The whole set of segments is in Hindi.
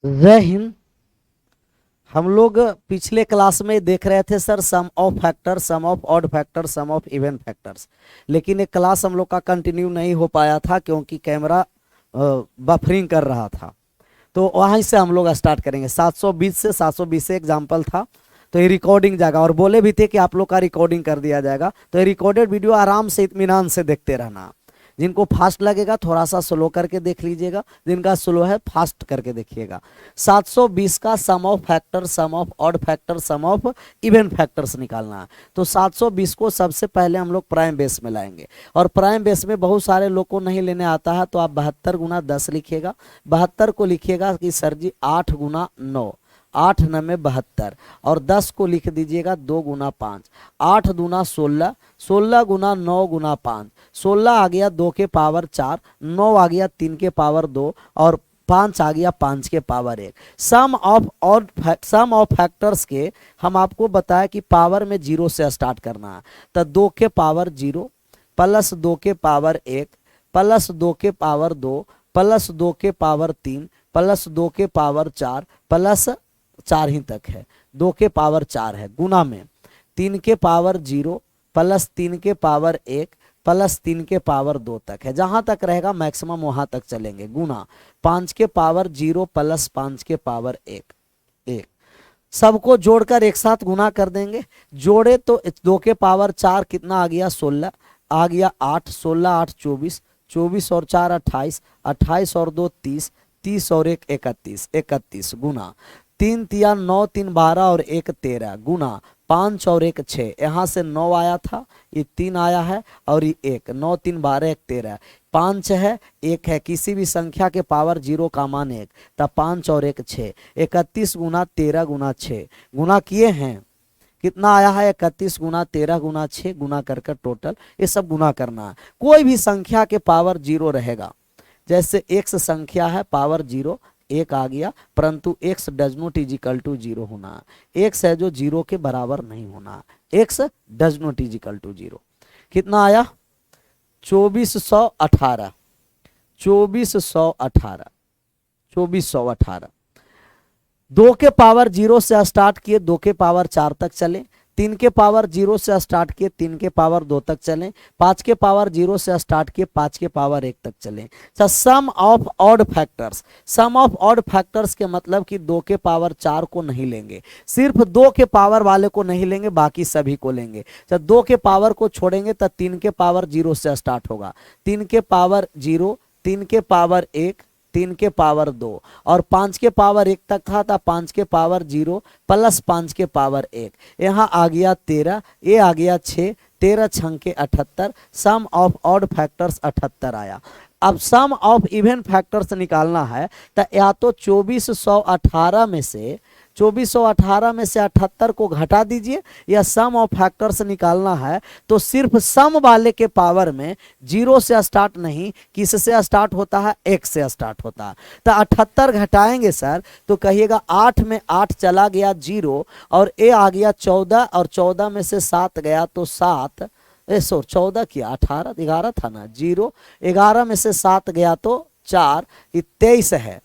जय हिंद। हम लोग पिछले क्लास में देख रहे थे sir sum of factor, sum of odd factor, sum of even factors. लेकिन एक क्लास हम लोग का कंटिन्यू नहीं हो पाया था क्योंकि कैमरा बफरिंग कर रहा था। तो वहीं से हम लोग स्टार्ट करेंगे 720 से। 720 से एग्जाम्पल था, तो ये रिकॉर्डिंग जाएगा। और बोले भी थे कि आप लोग का रिकॉर्डिंग कर दिया जाएगा, तो ये रिकॉर्डेड वीडियो आराम से इत्मीनान से देखते रहना। जिनको फास्ट लगेगा थोड़ा सा स्लो करके देख लीजिएगा, जिनका स्लो है फास्ट करके देखिएगा। 720 का sum of factor, sum of odd factor, sum of even factors निकालना है। तो 720 को सबसे पहले हम लोग प्राइम बेस में लाएंगे। और प्राइम बेस में बहुत सारे लोग को नहीं लेने आता है, तो आप 72 गुना 10 लिखिएगा। 72 को लिखिएगा कि सर जी 8 गुना 9, 8 9 72। और 10 को लिख दीजिएगा 2 गुना 5, 8 दूना 16, 16 गुना 9 गुना 5, 16 आ गया 2 के पावर 4, 9 आ गया 3 के पावर 2, और 5 आ गया 5 के power 1। Sum of odd sum of factors के हम आपको बताया कि पावर में 0 से स्टार्ट करना है। तो 2 के पावर 0 प्लस 2 के पावर 1 प्लस 2 के पावर 2 प्लस 2 के पावर 3 प्लस 2 के पावर 4 प्लस 4 ही तक है, 2 के पावर 4 है, गुना में 3 के पावर 0 प्लस 3 के पावर 1 प्लस 3 के पावर 2 तक है। जहां तक रहेगा मैक्सिमम वहां तक चलेंगे। गुना 5 के पावर 0 प्लस 5 के पावर 1 1। सबको जोड़कर एक साथ गुना कर देंगे। जोड़े तो 2 के पावर 4 कितना आ गया 16, आ गया 8, 16 8 24, 24 और 4 28, 28 और 2 30, 30 और 1 31, 31 गुना 3 तिया 9, 3 12 और 1 13, गुना 5 और 1 6। यहाँ से 9 आया था, ये 3 आया है, और ये 1, 9 3 12 1 13, 5 है 1 है, किसी भी संख्या के पावर 0 का मान 1, तब 5 और 1 6, 31 गुना 13 गुना 6 गुना किए हैं। कितना आया है 31 गुना 13 गुना 6 गुना कर टोटल ये सब गुना करना है। कोई भी संख्या के पावर 0 रहेगा, जैसे x संख्या है पावर 0 1 आ गया, परंतु x does not is equal to 0 होना है। x है जो 0 के बराबर नहीं होना है, x does not is equal to 0। कितना आया 2418, 2418, 2418। 2 के पावर 0 से स्टार्ट किए 2 के पावर 4 तक चले, 3 के पावर 0 से स्टार्ट किए 3 के पावर 2 तक चलें, 5 के पावर 0 से स्टार्ट किए 5 के पावर 1 तक चलें। Sum of odd factors, sum of odd factors के मतलब कि 2 के पावर 4 को नहीं लेंगे, सिर्फ 2 के पावर वाले को नहीं लेंगे, बाकी सभी को लेंगे। 2 के पावर को छोड़ेंगे तो 3 के पावर 0 से स्टार्ट होगा, 3 के पावर 0, 3 के पावर 1, 3 के पावर 2, और 5 के पावर 1 तक था, 5 के पावर 0 प्लस 5 के पावर 1। यहाँ आ गया 13, ये आ गया 6, 13 छंग के 78। सम ऑफ ऑड फैक्टर्स 78 आया। अब सम ऑफ इवन फैक्टर्स निकालना है, तो या तो 2418 में से 78 को घटा दीजिए, या सम ऑफ फैक्टर्स निकालना है तो सिर्फ सम वाले के पावर में 0 से स्टार्ट नहीं, किससे स्टार्ट होता है 1 से स्टार्ट होता है। तो 78 घटाएंगे सर तो कहिएगा 8 में 8 चला गया 0, और ए आ गया 14, और 14 में से 7 गया तो 7, 14 किया 18 11 था ना 0, 11 में से 7 गया तो 4, ये 23 है।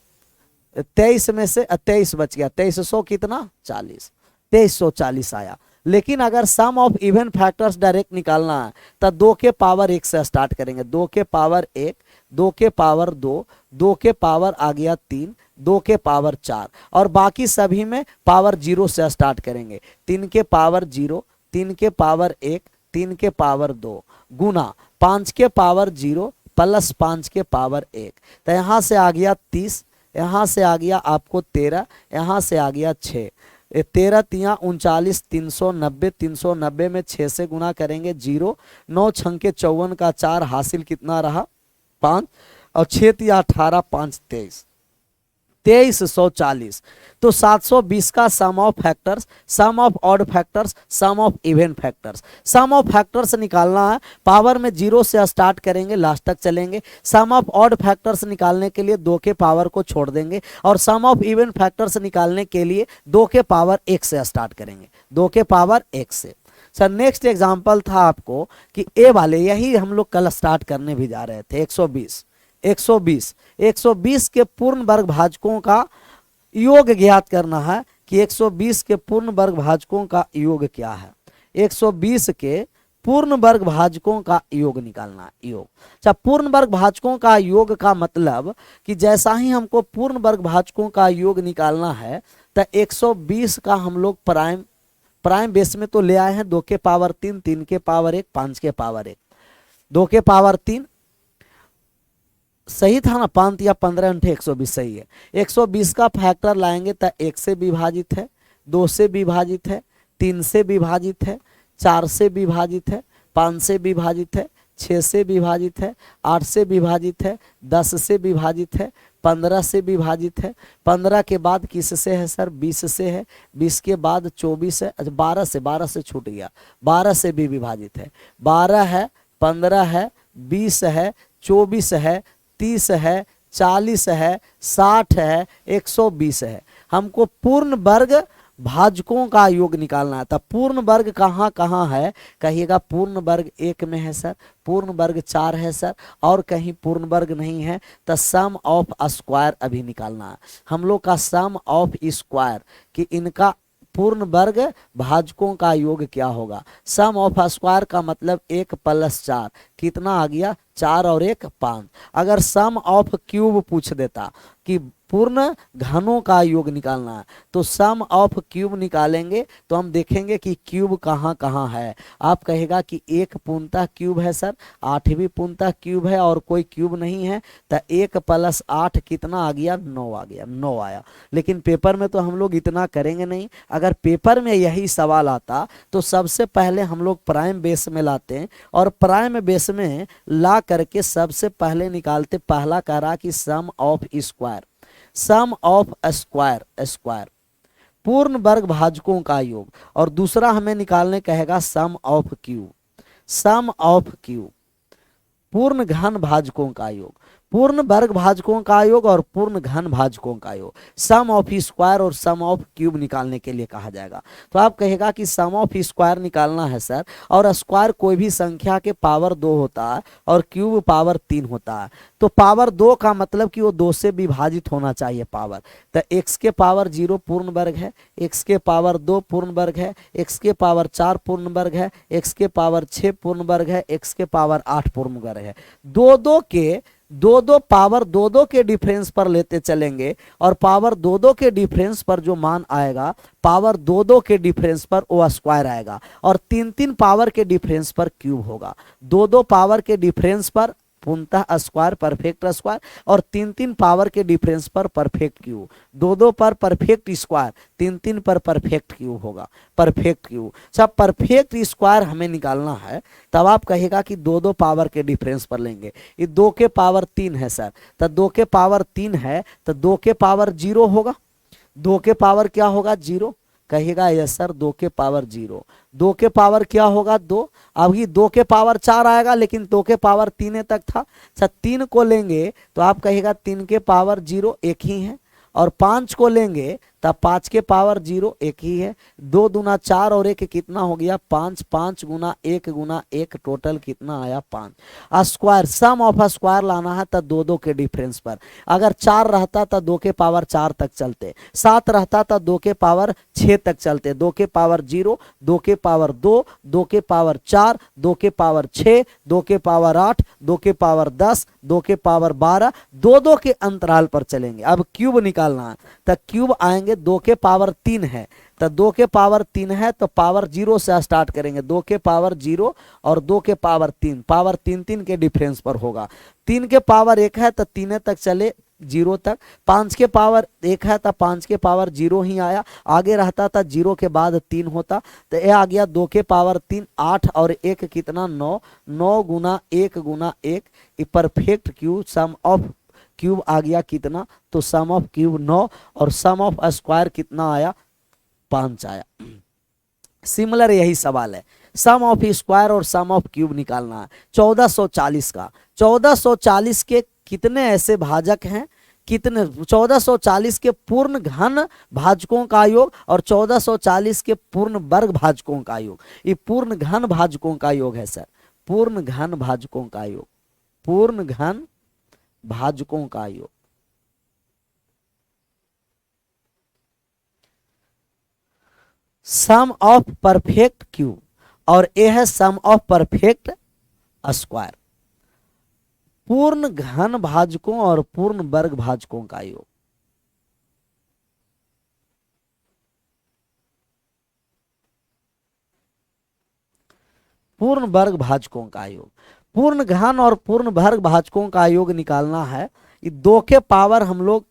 23 में से 23 बच गया, 2300 कितना 40, 2340 आया। लेकिन अगर सम ऑफ इवन फैक्टर्स डायरेक्ट निकालना है तो 2 के पावर 1 से स्टार्ट करेंगे। 2 के पावर 1, 2 के पावर 2, 2 के पावर आ गया 3, 2 के पावर 4, और बाकी सभी में पावर 0 से स्टार्ट करेंगे। 3 के पावर 0, 3 के पावर 1, 3 के पावर 2, गुना 5 के पावर 0 प्लस 5 के पावर 1। तो यहाँ से आ गया 30, यहाँ से आ गया आपको 13, यहाँ से आ गया 6, 13 तिया 39, 390, 390 में 6 से गुना करेंगे 0, 9 छंग के 54 का 4 हासिल कितना रहा 5, और 6 तिया 18, 5 23, 2340। तो 720 का sum of factors, sum of odd factors, sum of even factors. Sum of factors निकालना है, पावर में 0 से स्टार्ट करेंगे लास्ट तक चलेंगे। सम ऑफ ऑड फैक्टर्स निकालने के लिए 2 के पावर को छोड़ देंगे, और सम ऑफ इवन फैक्टर्स निकालने के लिए 2 के पावर 1 से स्टार्ट करेंगे, 2 के पावर 1 से। सर नेक्स्ट एग्जांपल था आपको कि ए वाले, यही हम लोग कल स्टार्ट करने भी जा रहे थे। 120 120 120 के पूर्ण वर्ग भाजकों का योग ज्ञात करना है कि 120 के पूर्ण वर्ग भाजकों का योग क्या है। 120 के पूर्ण वर्ग भाजकों का योग निकालना है, योग। अच्छा, पूर्ण वर्ग भाजकों का योग का मतलब कि जैसा ही हमको पूर्ण वर्ग भाजकों का योग निकालना है तो 120 का हम लोग प्राइम प्राइम बेस में तो ले आए हैं 2 के पावर 3, 3 के पावर 1, 5 के पावर 1, 2 के पावर 3 सही था ना, 5 या 15 × 120 सही है। 120 का फैक्टर लाएंगे तो 1 से विभाजित है, 2 से विभाजित है, 3 से विभाजित है, 4 से विभाजित है, 5 से विभाजित है, 6 से विभाजित है, 8 से विभाजित है, 10 से विभाजित है, 15 से विभाजित है, 15 के बाद किससे है सर, 20 से है, 20 के बाद 24 है, अच्छा 12 से छूट गया, 12 से भी विभाजित है, 12 है, 15 है, 20 है, 24 है, 30 है, 40 है, 60 है, 120 है। हमको पूर्ण वर्ग भाजकों का योग निकालना था। पूर्ण वर्ग कहाँ कहाँ है कहिएगा, पूर्ण वर्ग 1 में है सर, पूर्ण वर्ग 4 है सर, और कहीं पूर्ण वर्ग नहीं है तो सम ऑफ स्क्वायर अभी निकालना है हम लोग का, सम ऑफ स्क्वायर कि इनका पूर्ण वर्ग भाजकों का योग क्या होगा। सम ऑफ स्क्वायर का मतलब 1 + 4 कितना आ गया, 4 और 1 5। अगर सम ऑफ क्यूब पूछ देता कि पूर्ण घनों का योग निकालना है तो सम ऑफ क्यूब निकालेंगे तो हम देखेंगे कि क्यूब कहाँ कहाँ है। आप कहेगा कि 1 पूर्णतः क्यूब है सर, 8 भी पूर्णतः क्यूब है और कोई क्यूब नहीं है तो 1 + 8 कितना आ गया, 9 आ गया, 9 आया। लेकिन पेपर में तो हम लोग इतना करेंगे नहीं। अगर पेपर में यही सवाल आता तो सबसे पहले हम लोग प्राइम बेस में लाते हैं और प्राइम बेस में ला करके सबसे पहले निकालते, पहला कह रहा कि sum of square, sum of square, square पूर्ण वर्ग भाजकों का योग, और दूसरा हमें निकालने कहेगा sum of cube, sum of cube पूर्ण घन भाजकों का योग, पूर्ण वर्ग भाजकों का योग और पूर्ण घन भाजकों का योग, सम ऑफ स्क्वायर और सम ऑफ क्यूब निकालने के लिए कहा जाएगा। तो आप कहेगा कि सम ऑफ स्क्वायर निकालना है सर, और स्क्वायर कोई भी संख्या के पावर 2 होता है और क्यूब पावर 3 होता है। तो पावर 2 का मतलब कि वो 2 से विभाजित होना चाहिए पावर। तो x के पावर 0 पूर्ण वर्ग है, x के पावर 2 पूर्ण वर्ग है, x के पावर 4 पूर्ण वर्ग है, x के पावर 6 पूर्ण वर्ग है, x के पावर 8 पूर्ण वर्ग है। दो दो पावर 2 के डिफरेंस पर लेते चलेंगे और पावर 2 के डिफरेंस पर जो मान आएगा, पावर 2 के डिफरेंस पर वो स्क्वायर आएगा, और 3 पावर के डिफरेंस पर क्यूब होगा। 2 पावर के डिफरेंस पर पूर्णतः स्क्वायर, परफेक्ट स्क्वायर, और 3 पावर के डिफरेंस पर परफेक्ट क्यूब। 2 पर परफेक्ट स्क्वायर, 3 पर परफेक्ट क्यूब होगा, परफेक्ट क्यूब। सब परफेक्ट स्क्वायर हमें निकालना है, तब आप कहेगा कि 2 पावर के डिफरेंस पर लेंगे। ये 2 के पावर 3 है सर, तो 2 के पावर 3 है तो 2 के पावर 0 होगा। 2 के पावर क्या होगा, 0। कहेगा यस सर, 2 के पावर 0। 2 के पावर क्या होगा, 2। अभी 2 के पावर 4 आएगा, लेकिन 2 के पावर 3 तक था। अच्छा, 3 को लेंगे तो आप कहेगा 3 के पावर 0 एक ही है, और 5 को लेंगे तब 5 के पावर 0 एक ही है। 2 दूना 4 और 1 कितना हो गया, 5। 5 गुना 1 टोटल कितना आया, 5। स्क्वायर, सम ऑफ स्क्वायर लाना है तो 2 के डिफरेंस पर। अगर 4 रहता तो 2 के पावर 4 तक चलते, 7 रहता तो 2 के पावर 6 तक चलते, 2 के पावर 0, 2 के पावर 2, 2 के पावर 4, 2 के पावर 6, 2 के पावर 8, 2 के पावर 10, 2 के पावर 12, 2 के अंतराल पर चलेंगे। अब क्यूब निकालना है तो क्यूब आएंगे, 2 के पावर 3 है तो 2 के पावर 3 है तो पावर 0 से स्टार्ट करेंगे। 2 के पावर 0 और 2 के पावर 3, पावर 3 के डिफरेंस पर होगा। 3 के पावर 1 है तो 3 तक चले, 0 तक। 5 के पावर 1 है तो 5 के पावर 0 ही आया, आगे रहता था 0 के बाद 3 होता तो ये आ गया 2 के पावर 3, 8 और 1 कितना, 9। 9 गुना 1 गुना 1 perfect cube, sum of cube आ गया कितना, तो सम ऑफ क्यूब 9 और सम ऑफ स्क्वायर कितना आया, 5 आया। सिमिलर यही सवाल है, सम ऑफ स्क्वायर और सम ऑफ क्यूब निकालना है 1440 का। 1440 के कितने ऐसे भाजक हैं, कितने, 1440 के पूर्ण घन भाजकों का योग और 1440 के पूर्ण वर्ग भाजकों का योग। ये पूर्ण घन भाजकों का योग है सर, पूर्ण घन भाजकों का योग, पूर्ण घन भाजकों का योग। सम ऑफ परफेक्ट क्यूब और ये है सम ऑफ परफेक्ट स्क्वायर। पूर्ण घन भाजकों और पूर्ण वर्ग भाजकों का योग। पूर्ण वर्ग भाजकों का योग, पूर्ण घन और पूर्ण वर्ग भाजकों का योग निकालना है। ये दो के पावर हम लोग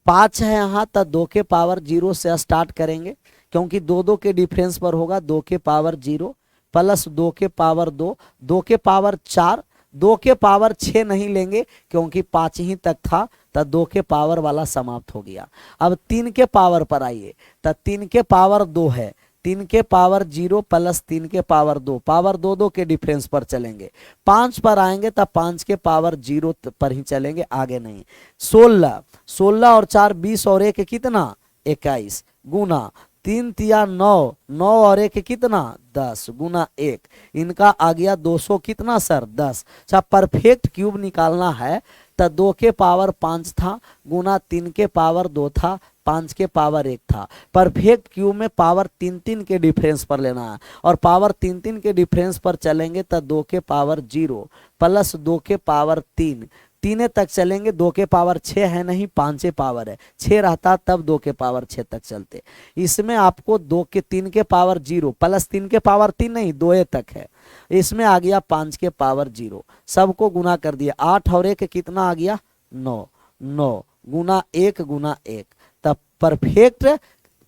5 है यहाँ, तो 2 के पावर 0 से स्टार्ट करेंगे, क्योंकि दो दो के डिफरेंस पर होगा। 2 के पावर 0 प्लस 2 के पावर 2, 2 के पावर 4, 2 के पावर 6 नहीं लेंगे क्योंकि 5 ही तक था, तो 2 के पावर वाला समाप्त हो गया। अब 3 के पावर पर आइए, तो 3 के पावर 2 है, 3 के पावर 0 प्लस 3 के पावर 2, पावर 2 2 के डिफरेंस पर चलेंगे। 5 पर आएंगे तो 5 के पावर 0 पर ही चलेंगे, आगे नहीं। 16, 16 और 4 20 और 1 कितना 21 गुना 3 तिया 9, 9 और 1 कितना 10 गुना 1, इनका आ गया 200 कितना सर 10। अच्छा, परफेक्ट क्यूब निकालना है तो 2 के पावर 5 था गुना 3 के पावर 2 था, 5 के पावर 1 था। परफेक्ट क्यूब में पावर 3 3 के डिफरेंस पर लेना है, और पावर 3 3 के डिफरेंस पर चलेंगे तो 2 के पावर 0 प्लस 2 के पावर 3, 3 तक चलेंगे। 2 के पावर 6 है नहीं, 5 पावर है, 6 रहता तब 2 के पावर 6 तक चलते। इसमें आपको 3 के पावर 0 प्लस 3 के पावर 3 नहीं, 2 तक है। इसमें आ गया 5 के पावर 0, सबको गुना कर दिया। 8 और 1 कितना आ गया 9, 9 गुना 1 गुना 1, तब परफेक्ट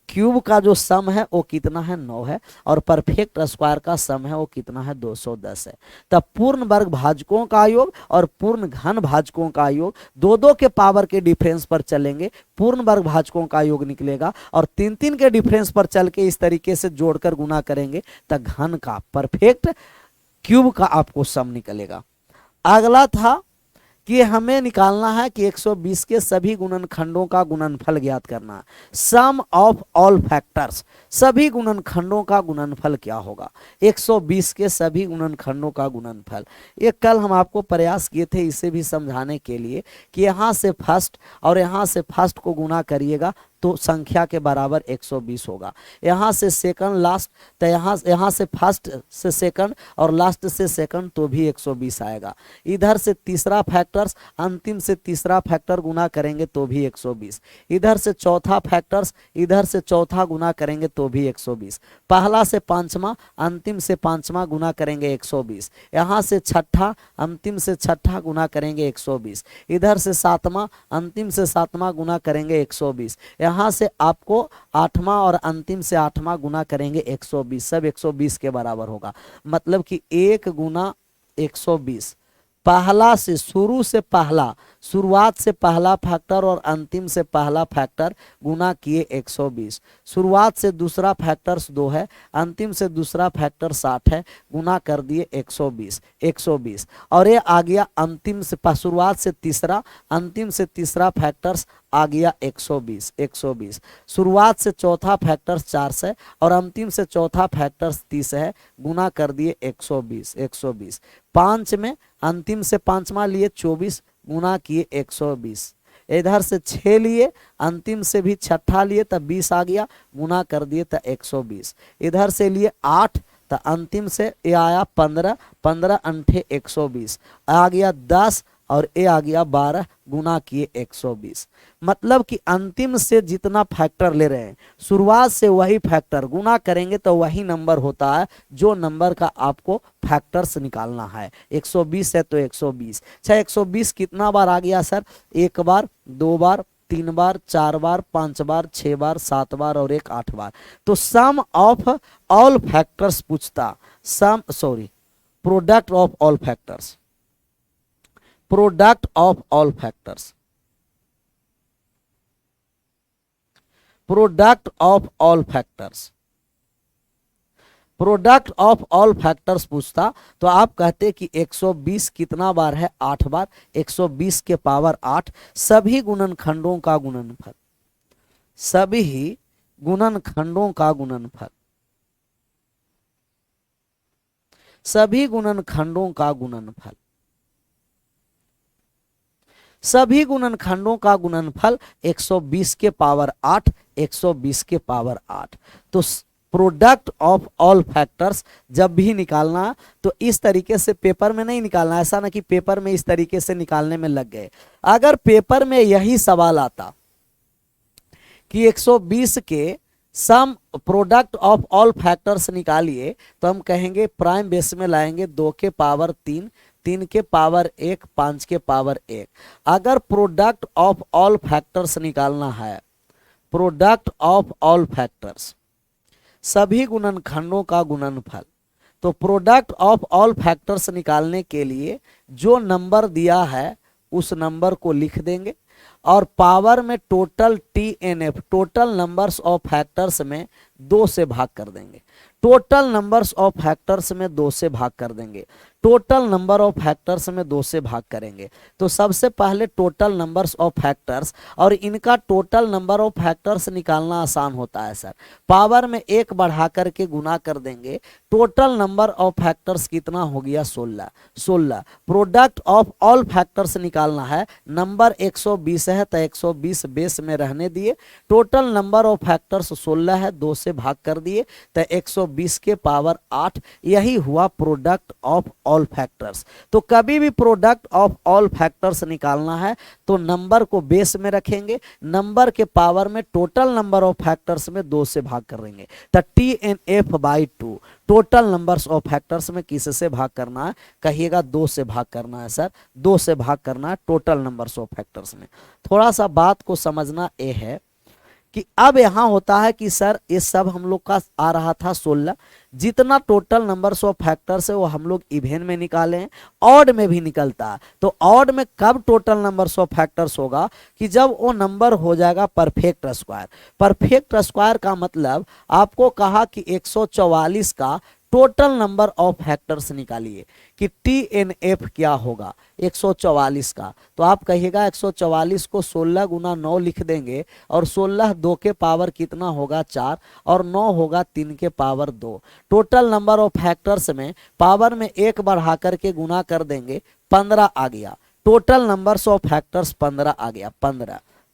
क्यूब का जो सम है वो कितना है 9 है, और परफेक्ट स्क्वायर का सम है वो कितना है 210 है। तब पूर्ण वर्ग भाजकों का योग और पूर्ण घन भाजकों का योग, दो दो के पावर के डिफरेंस पर चलेंगे, पूर्ण वर्ग भाजकों का योग निकलेगा, और 3 3 के डिफरेंस पर चल के इस तरीके से जोड़कर गुना करेंगे तो घन का परफेक्ट क्यूब का आपको सम निकलेगा। अगला था कि हमें निकालना है कि 120 के सभी गुणनखंडों का गुणनफल ज्ञात करना है। सम ऑफ ऑल फैक्टर्स, सभी गुणनखंडों का गुणनफल क्या होगा। 120 के सभी गुणनखंडों का गुणनफल, ये कल हम आपको प्रयास किए थे इसे भी समझाने के लिए कि यहाँ से फर्स्ट और यहाँ से फर्स्ट को गुना करिएगा तो संख्या के बराबर 120 होगा। यहाँ से सेकंड लास्ट, तो यहाँ से फर्स्ट से सेकंड और लास्ट से सेकंड तो भी 120 आएगा। इधर से तीसरा फैक्टर्स, अंतिम से तीसरा फैक्टर गुना करेंगे तो भी 120। इधर से चौथा फैक्टर्स, इधर से चौथा गुना करेंगे तो भी 120। पहला से पांचवा, अंतिम से पांचवा गुना करेंगे 120। यहाँ से छठा, अंतिम से छठा गुना करेंगे 120। इधर से सातवां, अंतिम से सातवां गुना करेंगे 120। यहाँ से आपको आठवां और अंतिम से आठवां गुना करेंगे 120, सब 120 के बराबर होगा। मतलब कि 1 गुना 120, पहला से शुरू से पहला, शुरुआत से पहला फैक्टर और अंतिम से पहला फैक्टर गुना किए 120। शुरुआत से दूसरा फैक्टर्स 2 है, अंतिम से दूसरा फैक्टर 60 है, गुना कर दिए 120, 120। और ये आ गया अंतिम से, शुरुआत से तीसरा, अंतिम से तीसरा फैक्टर्स आ गया 120, 120। शुरुआत से चौथा फैक्टर्स 4 है और अंतिम से चौथा फैक्टर्स 30 है, गुना कर दिए 120, 120। 5 में अंतिम से पांचवा लिए 24, गुना किए 120। इधर से 6 लिए, अंतिम से भी छठा लिए तब 20 आ गया, गुना कर दिए तो 120। इधर से लिए 8, तो अंतिम से ये आया 15, 15 अंठे 120 आ गया 10, और ये आ गया 12, गुना किए 120। मतलब कि अंतिम से जितना फैक्टर ले रहे हैं, शुरुआत से वही फैक्टर गुना करेंगे तो वही नंबर होता है जो नंबर का आपको फैक्टर्स निकालना है। 120 है तो 120। अच्छा, 120 कितना बार आ गया सर? 1 बार, 2 बार, 3 बार, 4 बार, 5 बार, 6 बार, 7 बार और 1 8 बार। तो सम ऑफ ऑल फैक्टर्स पूछता, product of all factors, product of all factors, product of all factors, product of all factors पूछता तो आप कहते कि 120 कितना बार है? 8 बार। 120 के पावर 8, सभी गुणनखंडों का गुणनफल, सभी गुणनखंडों का गुणनफल, सभी गुणनखंडों का गुणनफल, सभी गुणनखंडों का गुणनफल 120 के पावर 8, 120 के पावर 8। तो प्रोडक्ट ऑफ ऑल फैक्टर्स जब भी निकालना तो इस तरीके से पेपर में नहीं निकालना, ऐसा ना कि पेपर में इस तरीके से निकालने में लग गए। अगर पेपर में यही सवाल आता कि 120 के some product of all factors निकालिए, तो हम कहेंगे प्राइम बेस में लाएंगे 2 के पावर 3, 3 के पावर 1, 5 के पावर 1। अगर प्रोडक्ट ऑफ ऑल फैक्टर्स निकालना है, प्रोडक्ट ऑफ ऑल फैक्टर्स सभी गुणनखंडों का गुणनफल, तो प्रोडक्ट ऑफ ऑल फैक्टर्स निकालने के लिए जो नंबर दिया है उस नंबर को लिख देंगे और पावर में total TNF total numbers of factors में 2 से भाग कर देंगे। टोटल नंबर्स ऑफ फैक्टर्स में 2 से भाग कर देंगे। टोटल नंबर ऑफ फैक्टर्स में 2 से भाग करेंगे। तो सबसे पहले टोटल नंबर्स ऑफ फैक्टर्स, और इनका टोटल नंबर ऑफ फैक्टर्स निकालना आसान होता है सर। पावर में 1 बढ़ा करके गुना कर देंगे। टोटल नंबर ऑफ फैक्टर्स कितना हो गया? 16। 16 प्रोडक्ट ऑफ ऑल फैक्टर्स निकालना है। नंबर 120 है तो 120 बेस में रहने दिए। टोटल नंबर ऑफ फैक्टर्स 16 है, 2 से भाग कर दिए तो 120 के पावर 8। यही हुआ प्रोडक्ट ऑफ ऑल फैक्टर्स। तो कभी भी प्रोडक्ट ऑफ ऑल फैक्टर्स निकालना है तो नंबर को बेस में रखेंगे, नंबर के पावर में टोटल नंबर ऑफ फैक्टर्स में 2 से भाग करेंगे। तो TNF/2 total numbers of factors में किससे भाग करना है? कहिएगा 2 से भाग करना है सर। 2 से भाग करना है टोटल नंबर्स ऑफ फैक्टर्स में। थोड़ा सा बात को समझना ये है कि अब यहां होता है कि सर ये सब हम लोग का आ रहा था 16, जितना टोटल नंबर्स ऑफ फैक्टर्स है वो हम लोग इवेन में निकाले हैं, ऑड में भी निकलता है। तो ऑड में कब टोटल नंबर्स ऑफ फैक्टर्स होगा? कि जब वो नंबर हो जाएगा परफेक्ट स्क्वायर। परफेक्ट स्क्वायर का मतलब आपको कहा कि 144 का टोटल नंबर ऑफ फैक्टर्स निकालिए कि TNF क्या होगा 144 का। तो आप कहिएगा 144 को 16 गुना 9 लिख देंगे और 16 2 के पावर कितना होगा? 4 और 9 होगा 3 के power 2। Total number of factors में पावर में 1 बढ़ा करके गुना कर देंगे, 15 आ गया। टोटल नंबर्स ऑफ फैक्टर्स 15 आ गया।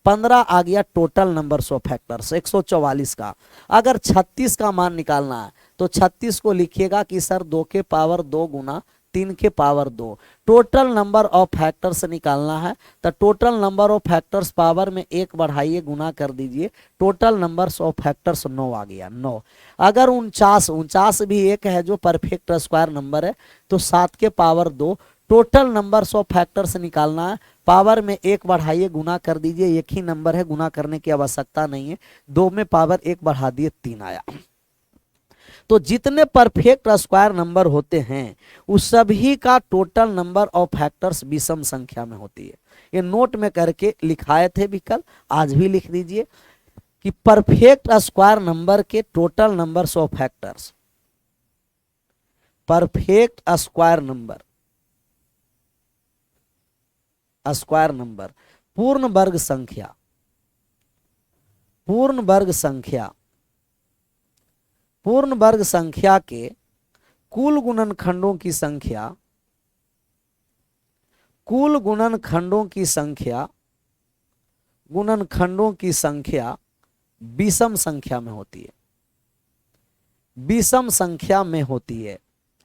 15 आ गया टोटल नंबर्स ऑफ फैक्टर्स 144 का। अगर 36 का मान निकालना है तो 36 को लिखिएगा कि सर 2 के पावर 2 गुना 3 के power 2। Total number of factors निकालना है तो total number of factors power में 1 बढ़ाइए, गुना कर दीजिए। टोटल नंबर्स ऑफ फैक्टर्स 9 आ गया। 9 अगर 49 भी एक है जो परफेक्ट स्क्वायर नंबर है तो 7 के power 2। Total numbers of factors निकालना है, पावर में 1 बढ़ाइए, गुना कर दीजिए। एक ही नंबर है, गुना करने की आवश्यकता नहीं है। 2 में पावर 1 बढ़ा दिए, 3 आया। तो जितने परफेक्ट स्क्वायर नंबर होते हैं उस सभी का टोटल नंबर ऑफ फैक्टर्स विषम संख्या में होती है। ये नोट में करके लिखाए थे भी कल, आज भी लिख दीजिए कि परफेक्ट स्क्वायर नंबर के total numbers of factors, perfect square number पूर्ण वर्ग संख्या, पूर्ण वर्ग संख्या के कुल गुणनखंडों की संख्या, गुणनखंडों की संख्या विषम संख्या में होती है। विषम संख्या में होती है,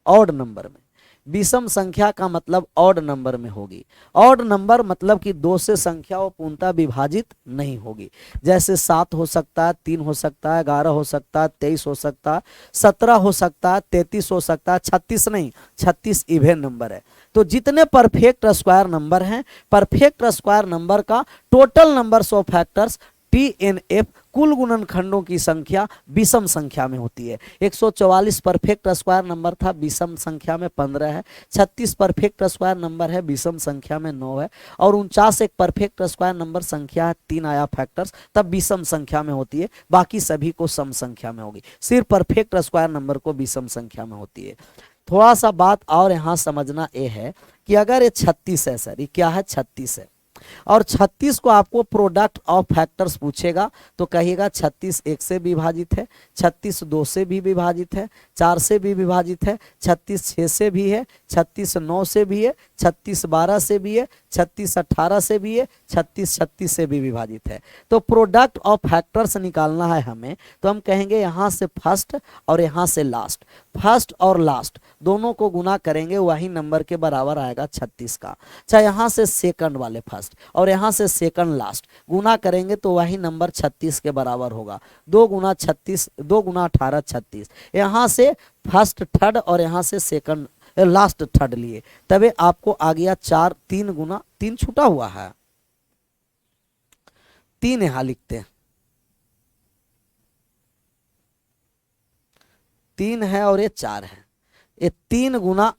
ऑड नंबर में। विषम संख्या का मतलब ऑड नंबर में होगी। ऑड नंबर मतलब कि 2 से संख्या वो पूर्णतः विभाजित नहीं होगी। जैसे 7 हो सकता है, 3 हो सकता है, 11 हो सकता है, 23 हो सकता है, 17 हो सकता है, 33 हो सकता है, 36 नहीं, 36 इवेन नंबर है। तो जितने परफेक्ट स्क्वायर नंबर हैं, परफेक्ट स्क्वायर नंबर का total numbers of factors TNF कुल गुणनखंडों की संख्या विषम संख्या में होती है। 144 परफेक्ट स्क्वायर नंबर था, विषम संख्या में 15 है। 36 परफेक्ट स्क्वायर नंबर है, विषम संख्या में 9 है। और 49 एक परफेक्ट स्क्वायर नंबर संख्या है, 3 आया फैक्टर्स, तब विषम संख्या में होती है। बाकी सभी को सम संख्या में होगी, सिर्फ परफेक्ट स्क्वायर नंबर को विषम संख्या में होती है। थोड़ा सा बात और यहाँ समझना ये है कि अगर ये 36 है सर, ये क्या है? 36 है और 36 को आपको प्रोडक्ट ऑफ फैक्टर्स पूछेगा तो कहिएगा 36 1 से विभाजित है, 36 2 से भी विभाजित है, 4 से भी विभाजित है, 36 6 से भी है, 36 9 से भी है, 36 12 से भी है, 36 18 से भी है, 36 36 से भी विभाजित है। तो प्रोडक्ट ऑफ फैक्टर्स निकालना है हमें, तो हम कहेंगे यहाँ से फर्स्ट और यहाँ से लास्ट, फर्स्ट और लास्ट दोनों को गुना करेंगे, वही नंबर के बराबर आएगा 36 का। अच्छा, यहाँ से सेकंड वाले फर्स्ट और यहाँ से सेकंड लास्ट गुना करेंगे तो वही नंबर 36 के बराबर होगा। 2 गुना 36, 2 गुना 18 36। यहाँ से फर्स्ट थर्ड और यहाँ से सेकंड लास्ट थर्ड लिए, तबे आपको आ गया 4। 3 गुना 3 छूटा हुआ है, 3 यहां लिखते हैं, 3 है और ये 4 है। ये 3 गुना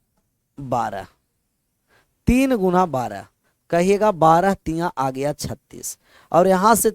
12, 3 गुना 12 कहिएगा, 12 तिया आ गया 36 और यहां से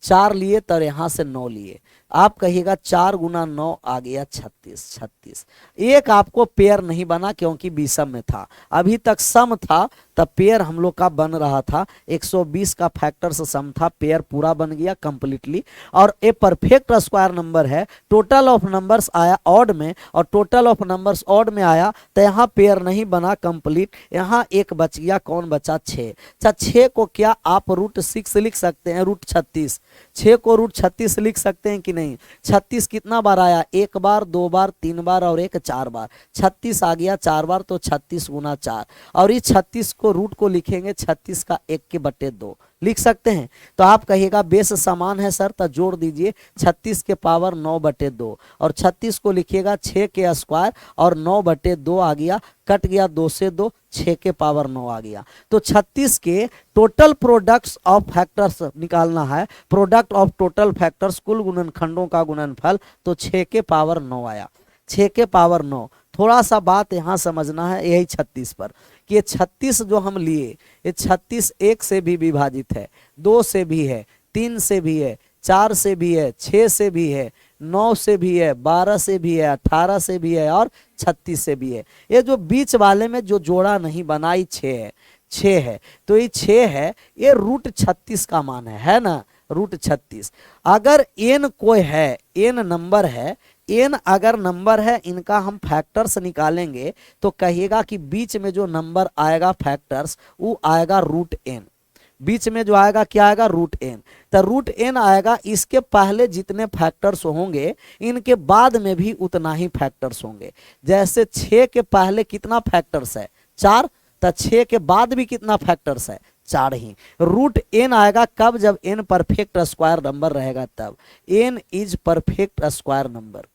4 लिए तो यहां से 9 लिए, आप कहिएगा 4 गुना 9 आ गया 36। 36 एक आपको पेयर नहीं बना क्योंकि विषम में था, अभी तक सम था तब पेयर हम लोग का बन रहा था। 120 का फैक्टर से सम था, पेयर पूरा बन गया कंप्लीटली। और ए परफेक्ट स्क्वायर नंबर है, टोटल ऑफ नंबर्स आया ऑड में और टोटल ऑफ नंबर्स ऑड में आया, तो यहाँ पेयर नहीं बना कंप्लीट, यहाँ एक बच गया, कौन बचा 6। अच्छा, 6 को क्या आप √6 लिख सकते हैं, √36, 6 को √36 लिख सकते हैं कि नहीं। 36 कितना बार आया, 1 बार 2 बार 3 बार और 1 4 बार, 36 आ गया 4 बार, तो 36 गुना 4। और इस 36 को रूट को लिखेंगे 36 का 1/2 लिख सकते हैं। तो आप कहिएगा बेस समान है सर, तो जोड़ दीजिए 36 के पावर 9/2 और 36 को लिखिएगा 6 के स्क्वायर और 9/2 आ गया, कट गया 2 से 2, 6 के पावर 9 आ गया। तो 36 के टोटल प्रोडक्ट्स ऑफ फैक्टर्स निकालना है, प्रोडक्ट ऑफ टोटल फैक्टर्स कुल गुणनखंडों का गुणनफल, तो 6 के पावर 9 आया, 6 के पावर 9। थोड़ा सा बात यहाँ समझना है यही 36 पर कि ये 36 जो हम लिए, ये 36 1 से भी विभाजित है, 2 से भी है, 3 से भी है, 4 से भी है, 6 से भी है, 9 से भी है, 12 से भी है, 18 से भी है और 36 से भी है। ये जो बीच वाले में जो जोड़ा नहीं बना, ये 6 है, 6 है, तो ये 6 है, ये √36 का मान है ना, √36। अगर n कोई है, n नंबर है, n अगर नंबर है, इनका हम फैक्टर्स निकालेंगे तो कहिएगा कि बीच में जो नंबर आएगा फैक्टर्स वो आएगा √n, बीच में जो आएगा क्या आएगा, √n। तो √n आएगा, इसके पहले जितने फैक्टर्स होंगे इनके बाद में भी उतना ही फैक्टर्स होंगे। जैसे 6 के पहले कितना फैक्टर्स है, 4, तो 6 के बाद भी कितना फैक्टर्स है, 4 ही। √n आएगा कब, जब n परफेक्ट स्क्वायर नंबर रहेगा, तब n is perfect square number,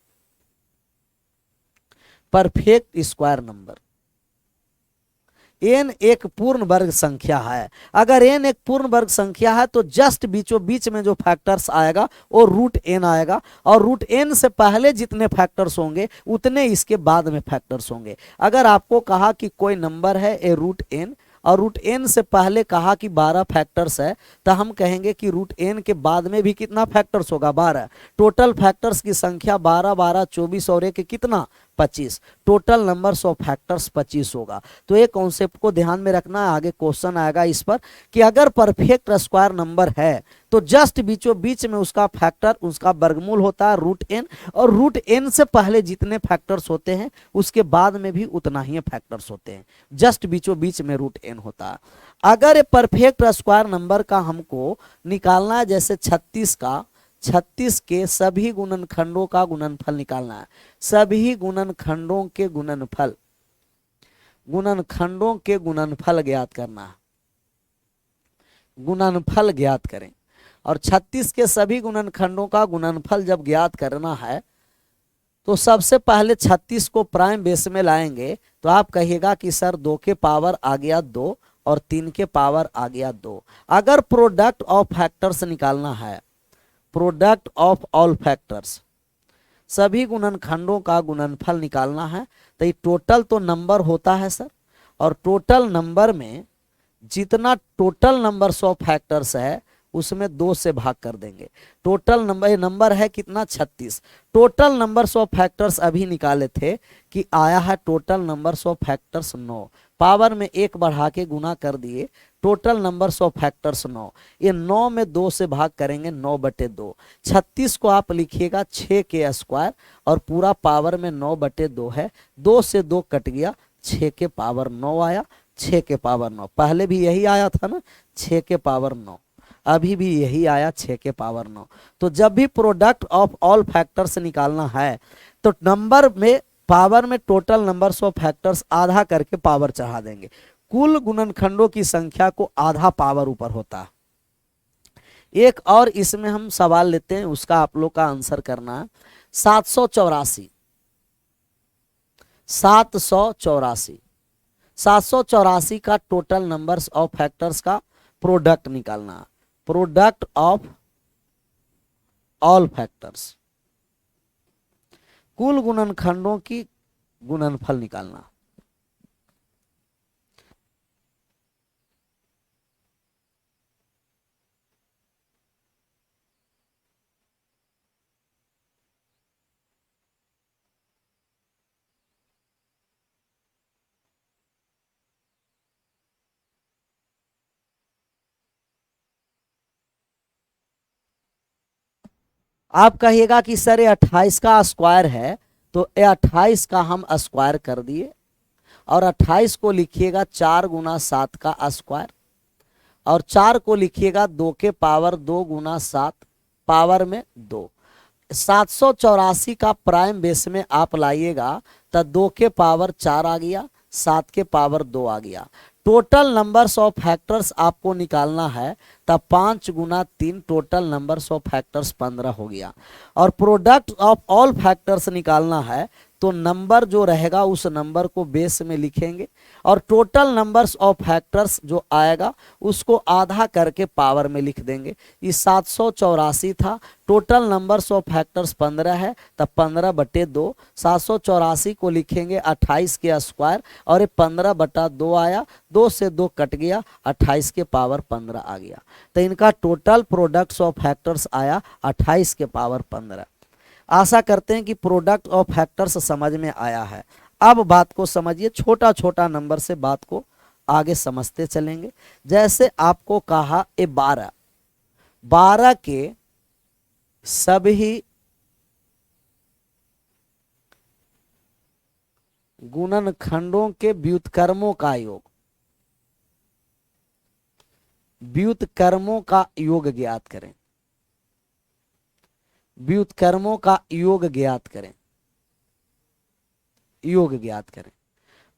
perfect square number. n एक पूर्ण वर्ग संख्या है, अगर n एक पूर्ण वर्ग संख्या है तो जस्ट बीचों बीच में जो फैक्टर्स आएगा वो √n आएगा, और √n से पहले जितने फैक्टर्स होंगे उतने इसके बाद में फैक्टर्स होंगे। अगर आपको कहा कि कोई नंबर है ए √n और √n से पहले कहा कि 12 फैक्टर्स है, तो हम कहेंगे कि √n के बाद में भी कितना फैक्टर्स होगा, 12। टोटल फैक्टर्स की संख्या 12 12 24 और 1 कितना, 25। टोटल नंबर्स ऑफ फैक्टर्स 25 होगा। तो ये कॉन्सेप्ट को ध्यान में रखना है, आगे क्वेश्चन आएगा इस पर कि अगर परफेक्ट स्क्वायर नंबर है तो जस्ट बीचों बीच में उसका फैक्टर, उसका वर्गमूल होता है √n, और √n से पहले जितने फैक्टर्स होते हैं उसके बाद में भी उतना ही फैक्टर्स होते हैं, जस्ट बीचों बीच में √n होता है। अगर ये परफेक्ट स्क्वायर नंबर का हमको निकालना है, जैसे 36 का, 36 के सभी गुणनखंडों का गुणनफल निकालना है, सभी गुणनखंडों के गुणनफल, गुणनखंडों के गुणनफल ज्ञात करना है, गुणनफल ज्ञात करें। और 36 के सभी गुणनखंडों का गुणनफल जब ज्ञात करना है तो सबसे पहले 36 को प्राइम बेस में लाएंगे, तो आप कहिएगा कि सर 2 के पावर आ गया 2 और 3 के पावर आ गया 2। अगर प्रोडक्ट ऑफ फैक्टर्स निकालना है, प्रोडक्ट ऑफ ऑल फैक्टर्स, सभी गुणनखंडों का गुणनफल निकालना है, तो ये टोटल तो नंबर होता है सर, और टोटल नंबर में जितना टोटल नंबर्स ऑफ फैक्टर्स है उसमें 2 से भाग कर देंगे। टोटल नंबर, ये नंबर है कितना, 36। टोटल नंबर्स ऑफ फैक्टर्स अभी निकाले थे कि आया है total numbers of factors 9, power में 1 बढ़ा के गुना कर दिए, टोटल नंबर्स ऑफ फैक्टर्स 9। ये 9 में 2 से भाग करेंगे, 9/2। 36 को आप लिखिएगा 6 के स्क्वायर और पूरा पावर में 9/2 है, 2 से 2 कट गया, 6 के पावर 9 आया, 6 के पावर 9। पहले भी यही आया था ना, 6 के पावर 9, अभी भी यही आया 6 के पावर 9। तो जब भी प्रोडक्ट ऑफ ऑल फैक्टर्स निकालना है तो नंबर में, पावर में टोटल नंबर्स ऑफ फैक्टर्स आधा करके पावर चढ़ा देंगे। कुल गुणनखंडों की संख्या को आधा पावर ऊपर होता है। एक और इसमें हम सवाल लेते हैं, उसका आप लोग का आंसर करना है। 784, 784, 784 का टोटल नंबर्स ऑफ फैक्टर्स का प्रोडक्ट निकालना है। प्रोडक्ट ऑफ ऑल फैक्टर्स, कुल गुणनखंडों की गुणनफल निकालना। आप कहिएगा कि सर ये 28 का स्क्वायर है, तो ये 28 का हम स्क्वायर कर दिए, और 28 को लिखिएगा 4 गुना 7 का स्क्वायर, और 4 को लिखिएगा 2 के पावर 2 गुना 7 पावर में 2। 784 का प्राइम बेस में आप लाइएगा तो 2 के पावर 4 आ गया, 7 के पावर 2 आ गया। टोटल नंबर्स ऑफ फैक्टर्स आपको निकालना है, तब 5 गुना 3, टोटल नंबर्स ऑफ फैक्टर्स 15 हो गया। और प्रोडक्ट ऑफ ऑल फैक्टर्स निकालना है तो नंबर जो रहेगा उस नंबर को बेस में लिखेंगे, और टोटल नंबर्स ऑफ फैक्टर्स जो आएगा उसको आधा करके पावर में लिख देंगे। ये 784 था, टोटल नंबर्स ऑफ फैक्टर्स 15 है, तब 15/2। 784 को लिखेंगे 28 के स्क्वायर, और ये 15/2 आया, 2 से 2 कट गया, 28 के पावर 15 आ गया। तो इनका टोटल प्रोडक्ट्स ऑफ फैक्टर्स आया 28 के पावर 15। आशा करते हैं कि प्रोडक्ट ऑफ फैक्टर्स समझ में आया है। अब बात को समझिए, छोटा छोटा नंबर से बात को आगे समझते चलेंगे। जैसे आपको कहा ए 12, 12 के सभी गुणनखंडों के व्युत्क्रमों का योग, व्युत्क्रमों का योग ज्ञात करें, व्युत्क्रमों का योग ज्ञात करें, योग ज्ञात करें।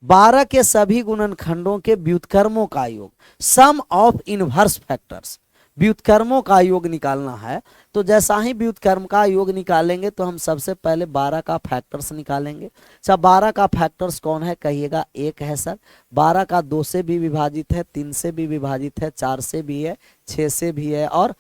12 के सभी गुणनखंडों के व्युत्क्रमों का योग, सम ऑफ इनवर्स फैक्टर्स, व्युत्क्रमों का योग निकालना है। तो जैसा ही व्युत्क्रम का योग निकालेंगे तो हम सबसे पहले 12 का फैक्टर्स निकालेंगे। अच्छा, 12 का फैक्टर्स कौन है कहिएगा? 1 है सर। 12 का 2 से भी विभाजित है, 3 से भी विभाजित है, 4 से भी है, 6 से भी है और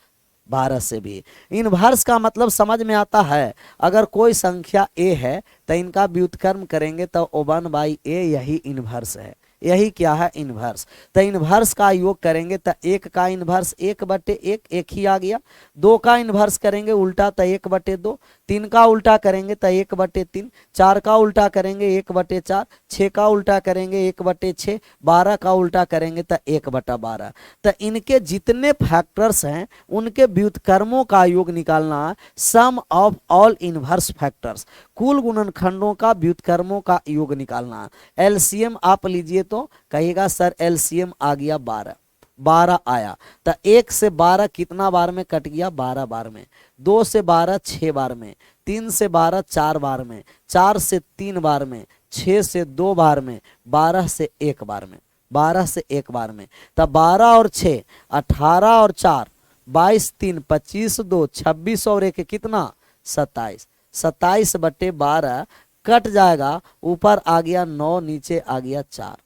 12 से भी। इनवर्स का मतलब समझ में आता है, अगर कोई संख्या a है तो इनका व्युत्क्रम करेंगे तो 1/a, यही इनवर्स है, यही क्या है? इनवर्स। तो इनवर्स का योग करेंगे तो 1 का इनवर्स 1/1, 1 ही आ गया। 2 का इनवर्स करेंगे उल्टा तो 1/2, 3 का उल्टा करेंगे तो 1/3, 4 का उल्टा करेंगे 1/4, 6 का उल्टा करेंगे 1/6, 12 का उल्टा करेंगे तो 1/12। तो इनके जितने फैक्टर्स हैं उनके व्युत्क्रमों का योग निकालना है, sum of all inverse factors, कुल गुणनखंडों का व्युत्क्रमों का योग निकालना है। एलसीएम आप लीजिए तो कहिएगा सर एलसीएम आ गया 12, 12 आया। तो 1 से 12 कितना बार में कट गया? 12 बार में। 2 से 12 6 बार में, 3 से 12 4 बार में, 4 से 3 बार में, 6 से 2 बार में, 12 से 1 बार में, 12 से 1 बार में। तब 12 और 6 18 और 4 22, 3 25, 2 26 और 1 कितना? 27। 27/12 कट जाएगा, ऊपर आ गया 9, नीचे आ गया 4,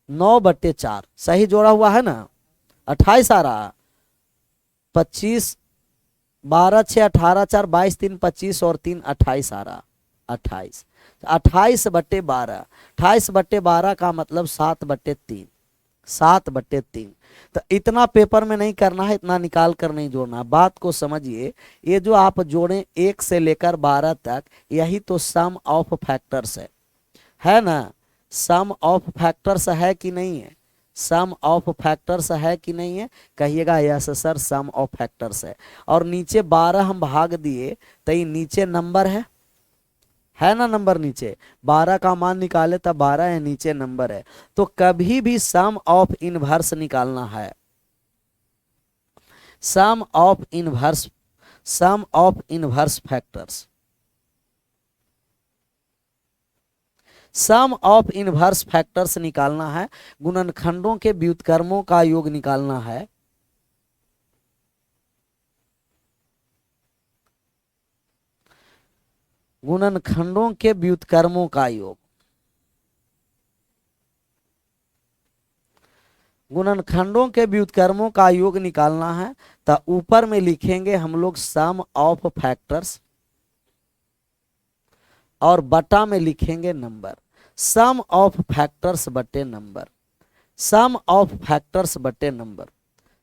9/4 सही जोड़ा हुआ है ना। 28 आ रहा, 25, 12 6 18 4 22 3 25 और 3 28 आ रहा, 28। 28/12, 28/12 का मतलब 7/3, 7/3। तो इतना पेपर में नहीं करना है, इतना निकाल कर नहीं जोड़ना। बात को समझिए, ये जो आप जोड़ें 1 से लेकर 12 तक, यही तो सम ऑफ फैक्टर्स है ना। सम ऑफ फैक्टर्स है कि नहीं है? सम ऑफ फैक्टर्स है कि नहीं है? कहिएगा yes sir, sum of factors है। और नीचे 12 हम भाग दिए तो ये नीचे नंबर है ना नंबर नीचे, 12 का मान निकाले तब 12 है, नीचे नंबर है। तो कभी भी सम ऑफ इनवर्स निकालना है, sum of inverse, sum of inverse factors, sum of inverse factors निकालना है, गुणनखंडों के व्युत्क्रमों का योग निकालना है, गुणनखंडों के व्युत्क्रमों का योग, गुणनखंडों के व्युत्क्रमों का योग निकालना है। तो ऊपर में लिखेंगे हम लोग सम ऑफ फैक्टर्स और बटा में लिखेंगे नंबर, सम ऑफ फैक्टर्स बटे नंबर, सम ऑफ फैक्टर्स बटे नंबर,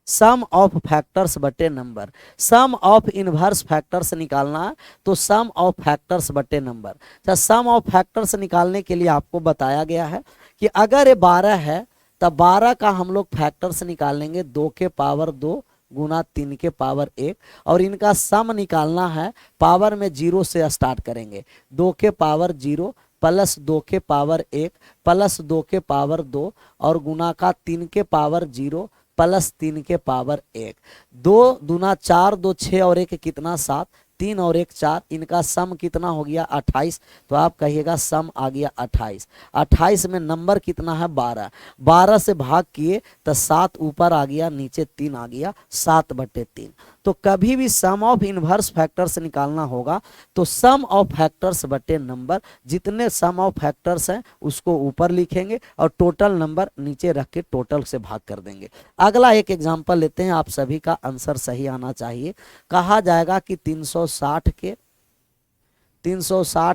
सम ऑफ फैक्टर्स बटे number. Sum of inverse factors निकालना है तो सम ऑफ फैक्टर्स बटे नंबर। तो सम ऑफ फैक्टर्स निकालने के लिए आपको बताया गया है कि अगर ये 12 है तब 12 का हम लोग फैक्टर्स निकालेंगे 2 के पावर 2 गुना 3 के पावर 1, और इनका सम निकालना है, पावर में 0 से स्टार्ट करेंगे, 2 के पावर 0 प्लस 2 के पावर 1 प्लस 2 के पावर 2 और गुना का 3 के पावर 0 प्लस 3 के पावर 1, 2 दूना 4, 2 6 और 1 कितना 7, 3 और 1 4, इनका सम कितना हो गया 28। तो आप कहिएगा सम आ गया 28। 28 में नंबर कितना है 12, 12 से भाग किए तो 7 ऊपर आ गया, नीचे 3 आ गया, 7 बटे 3। तो कभी भी सम ऑफ इनवर्स फैक्टर्स निकालना होगा तो सम ऑफ फैक्टर्स बटे नंबर, जितने सम ऑफ फैक्टर्स हैं उसको ऊपर लिखेंगे और टोटल नंबर नीचे रख के टोटल से भाग कर देंगे। अगला एक एग्जांपल लेते हैं, आप सभी का आंसर सही आना चाहिए। कहा जाएगा कि 360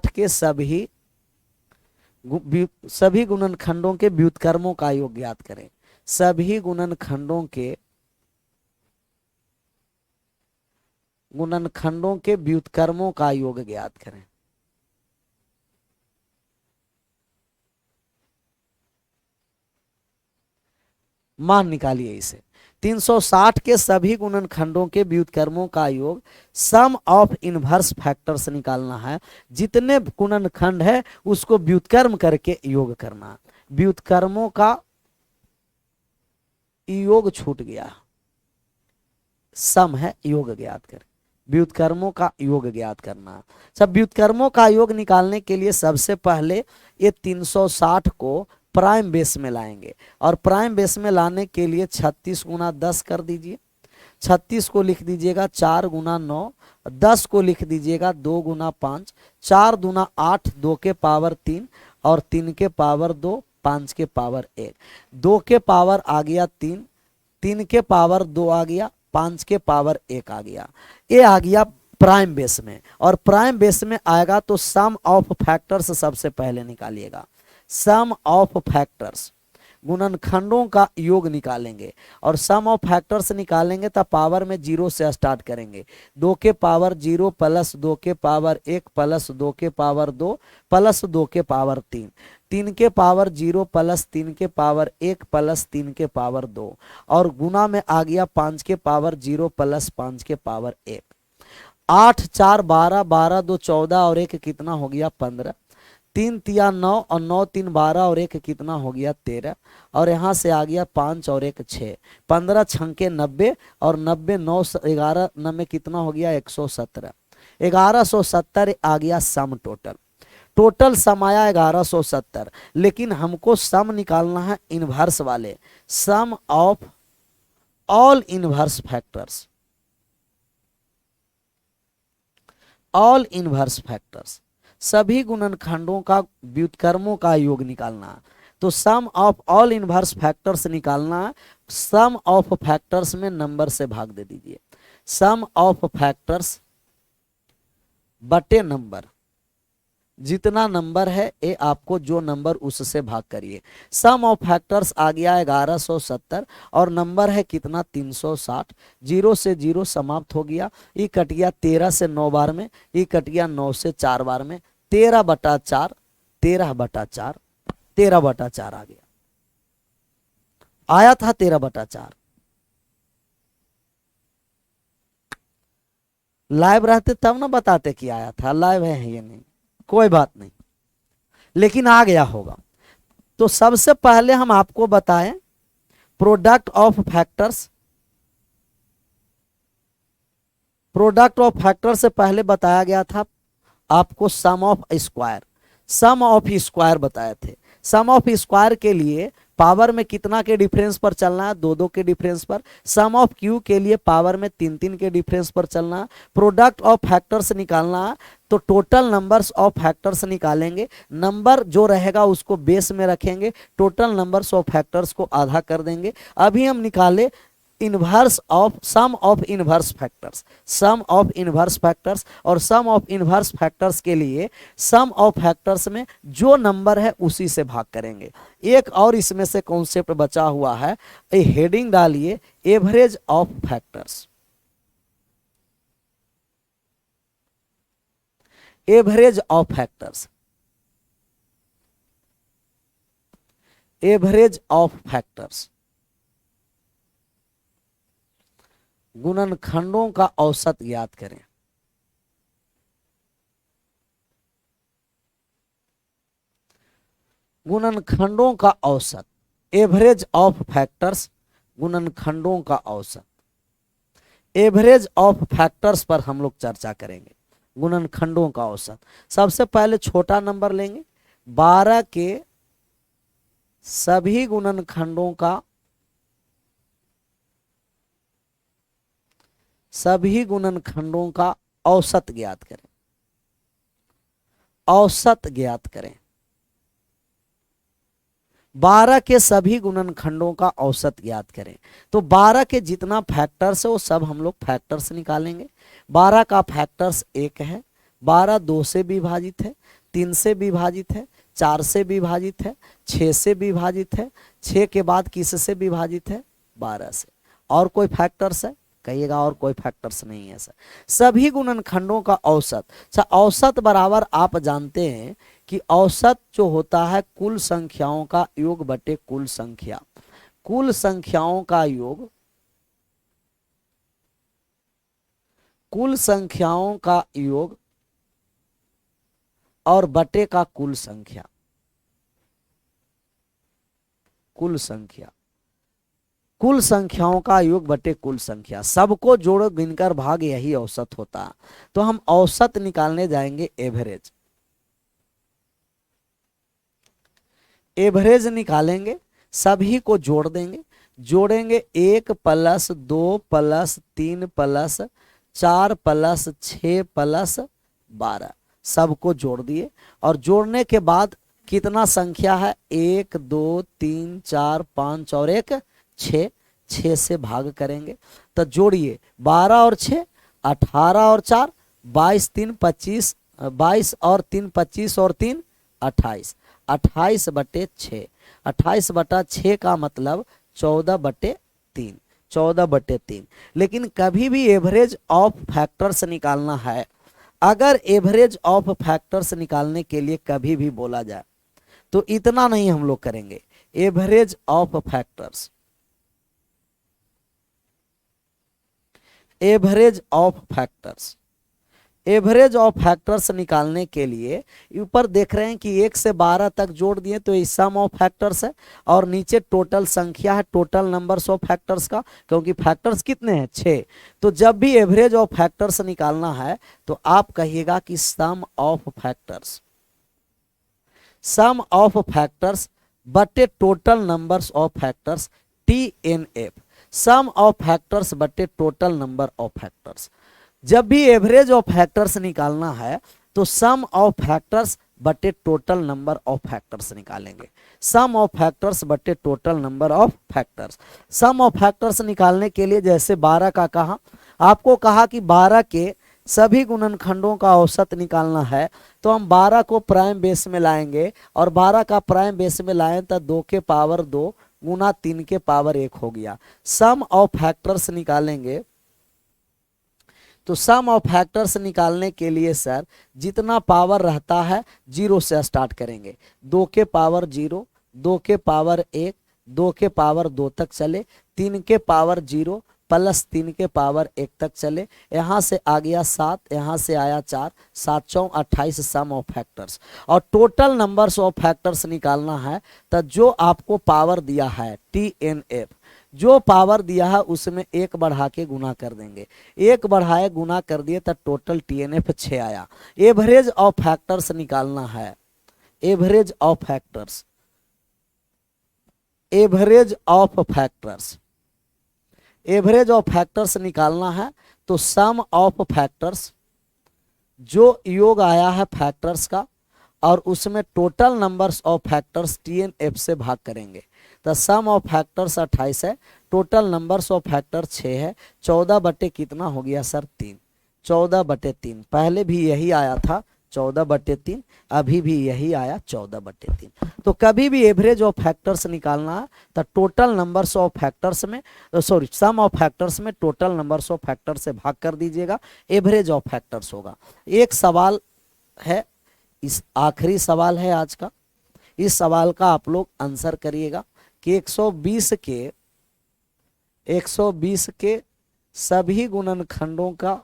के सभी गुणनखंडों के व्युत्क्रमों का योग ज्ञात करें, सभी गुणनखंडों के व्युत्क्रमों का योग ज्ञात करें। मान निकालिए इसे, 360 के सभी गुणनखंडों के व्युत्क्रमों का योग, सम ऑफ इनवर्स फैक्टर्स निकालना है, जितने गुणनखंड है उसको व्युत्क्रम करके योग करना। व्युत्क्रमों का योग छूट गया, सम है योग ज्ञात करें, व्युत्क्रमों का योग ज्ञात करना। सब व्युत्क्रमों का योग निकालने के लिए सबसे पहले ये 360 को प्राइम बेस में लाएंगे, और प्राइम बेस में लाने के लिए 36 गुना 10 कर दीजिए, 36 को लिख दीजिएगा 4 गुना 9, 10 को लिख दीजिएगा 2 गुना 5, 4 दूना 8, 2 के पावर 3 और 3 के पावर 2, 5 के पावर 1, 2 के पावर आ गया 3, 3 के पावर 2 आ गया, 5 के पावर 1 आ गया। ये आ गया प्राइम बेस में, और प्राइम बेस में आएगा तो सम ऑफ फैक्टर्स सबसे पहले निकालिएगा, सम ऑफ फैक्टर्स, गुणनखंडों का योग निकालेंगे, और सम ऑफ फैक्टर्स निकालेंगे तब पावर में 0 से स्टार्ट करेंगे, 2 के पावर 0 प्लस 2 के पावर 1 प्लस 2 के पावर 2 प्लस 2 के पावर 3, 3 के पावर 0 प्लस 3 के पावर 1 प्लस 3 के पावर 2, और गुना में आ गया 5 के पावर 0 प्लस 5 के पावर 1, 8 4 12, 12 2 14 और 1 कितना हो गया 15, 3 तिया 9 और 9 3 12 और 1 कितना हो गया 13, और यहाँ से आ गया 5 और 1 6, 15 छंके 90 और 90 9 11 9 कितना हो गया 117, 1170 आ गया सम टोटल। टोटल सम आया 1170, लेकिन हमको सम निकालना है इनवर्स वाले, sum of all inverse factors, all inverse factors, सभी गुणनखंडों का व्युत्क्रमों का योग निकालना। तो sum of all inverse factors निकालना, सम ऑफ फैक्टर्स में नंबर से भाग दे दीजिए, सम ऑफ फैक्टर्स बटे नंबर, जितना नंबर है ये आपको जो नंबर उससे भाग करिए। सम ऑफ फैक्टर्स आ गया 1170 और नंबर है कितना 360, 0 से 0 समाप्त हो गया, ये कट गया 13 से 9 बार में, ये कट गया 9 से 4 बार में, 13 बटा 4, 13 बटा 4, 13 बटा 4 आ गया, आया था 13 बटा 4। लाइव रहते तब ना बताते कि आया था, लाइव है ये नहीं, कोई बात नहीं, लेकिन आ गया होगा। तो सबसे पहले हम आपको बताएं product of factors. Product of factor से पहले बताया गया था आपको sum of square. Sum of square बताए थे। सम ऑफ स्क्वायर के लिए पावर में कितना के डिफरेंस पर चलना है, दो दो के डिफरेंस पर। सम ऑफ क्यू के लिए पावर में तीन तीन के डिफरेंस पर चलना है। प्रोडक्ट ऑफ फैक्टर्स निकालना है तो टोटल नंबर्स ऑफ फैक्टर्स निकालेंगे, नंबर जो रहेगा उसको बेस में रखेंगे, टोटल नंबर्स ऑफ फैक्टर्स को आधा कर देंगे। अभी हम निकाले inverse of sum of inverse factors. Sum of inverse factors और सम ऑफ इनवर्स फैक्टर्स के लिए सम ऑफ फैक्टर्स में जो नंबर है उसी से भाग करेंगे। एक और इसमें से कॉन्सेप्ट बचा हुआ है, ए हेडिंग डालिए average of factors. Average of factors, average of factors गुणनखंडों का औसत ज्ञात करें। गुणनखंडों का औसत, एवरेज ऑफ फैक्टर्स, गुणनखंडों का औसत। एवरेज ऑफ फैक्टर्स पर हम लोग चर्चा करेंगे, गुणनखंडों का औसत। सबसे पहले छोटा नंबर लेंगे, 12 के सभी गुणनखंडों का, सभी गुणनखंडों का औसत ज्ञात करें। औसत ज्ञात करें। 12 के सभी गुणनखंडों का औसत ज्ञात करें। तो 12 के जितना फैक्टर्स है वो सब हम लोग फैक्टर्स निकालेंगे। 12 का फैक्टर्स 1 है, 12 2 से विभाजित है, 3 से विभाजित है, 4 से विभाजित है, 6 से विभाजित है, 6 के बाद किससे विभाजित है, 12 से। और कोई फैक्टर्स है, कहिएगा और कोई फैक्टर्स नहीं है सर। सभी गुणनखंडों का औसत। अच्छा, औसत बराबर आप जानते हैं कि औसत जो होता है कुल संख्याओं का योग बटे कुल संख्या। कुल संख्याओं का योग, कुल संख्याओं का योग और बटे का कुल संख्या। कुल संख्या, कुल संख्याओं का योग बटे कुल संख्या, सबको जोड़ो गिनकर भाग, यही औसत होता है। तो हम औसत निकालने जाएंगे एवरेज। एवरेज निकालेंगे, सभी को जोड़ देंगे, जोड़ेंगे 1 + 2 + 3 + 4 + 6 + 12, सबको जोड़ दिए। और जोड़ने के बाद कितना संख्या है, 1 2 3 4 5 और 1 6, 6 से भाग करेंगे। तो जोड़िए 12 और 6 18 और 4 22 3 25, 22 और 3 25 और 3 28, 28 बटे 6। 28 बटा 6 का मतलब 14 बटे 3, 14 बटे 3। लेकिन कभी भी एवरेज ऑफ फैक्टर्स निकालना है, अगर एवरेज ऑफ फैक्टर्स निकालने के लिए कभी भी बोला जाए तो इतना नहीं हम लोग करेंगे। Average of factors, average of factors, average of factors निकालने के लिए ऊपर देख रहे हैं कि 1 से 12 तक जोड़ दिए तो ये सम ऑफ फैक्टर्स है, और नीचे टोटल संख्या है, टोटल नंबर्स ऑफ फैक्टर्स का, क्योंकि फैक्टर्स कितने हैं 6। तो जब भी एवरेज ऑफ फैक्टर्स निकालना है तो आप कहिएगा कि sum of factors, sum of factors बटे total numbers of factors, TNF, sum of factors बटे टोटल नंबर ऑफ फैक्टर्स। जब भी एवरेज ऑफ फैक्टर्स निकालना है तो सम ऑफ फैक्टर्स बटे टोटल नंबर ऑफ फैक्टर्स निकालेंगे। सम ऑफ फैक्टर्स बटे total number of factors. Sum of factors निकालने के लिए जैसे 12 का कहा, आपको कहा कि 12 के सभी गुणनखंडों का औसत निकालना है, तो हम 12 को प्राइम बेस में लाएंगे, और 12 का प्राइम बेस में लाएं तो 2 के पावर 2 गुना 3 के पावर 1 हो गया। सम ऑफ फैक्टर्स निकालेंगे तो सम ऑफ फैक्टर्स निकालने के लिए सर जितना पावर रहता है 0 से स्टार्ट करेंगे। 2 के पावर 0, 2 के पावर 1, 2 के पावर 2 तक चले, 3 के पावर 0, प्लस 3 के पावर 1 तक चले, यहाँ से आ गया 7, यहाँ से आया 4, 7 चौक 28 सम ऑफ फैक्टर्स। और टोटल नंबर्स ऑफ फैक्टर्स निकालना है तो जो आपको पावर दिया है TNF, जो पावर दिया है उसमें 1 बढ़ा के गुना कर देंगे, 1 बढ़ाए गुना कर दिए तो टोटल TNF 6 आया। एवरेज ऑफ फैक्टर्स निकालना है, average of factors, average of factors, average of factors निकालना है तो सम ऑफ फैक्टर्स, जो योग आया है फैक्टर्स का और उसमें total numbers of factors TNF से भाग करेंगे। तो सम ऑफ फैक्टर्स 28 है, टोटल नंबर्स ऑफ फैक्टर 6 है, 14 बटे कितना हो गया सर 3, 14 बटे 3। पहले भी यही आया था 14 बटे 3, अभी भी यही आया 14 बटे 3। तो कभी भी एवरेज ऑफ फैक्टर्स निकालना है तो टोटल नंबर्स ऑफ फैक्टर्स में, सॉरी सम ऑफ फैक्टर्स में टोटल नंबर्स ऑफ फैक्टर्स से भाग कर दीजिएगा, एवरेज ऑफ फैक्टर्स होगा। एक सवाल है, इस आखिरी सवाल है आज का, इस सवाल का आप लोग आंसर करिएगा कि 120 के सभी गुणनखंडों का,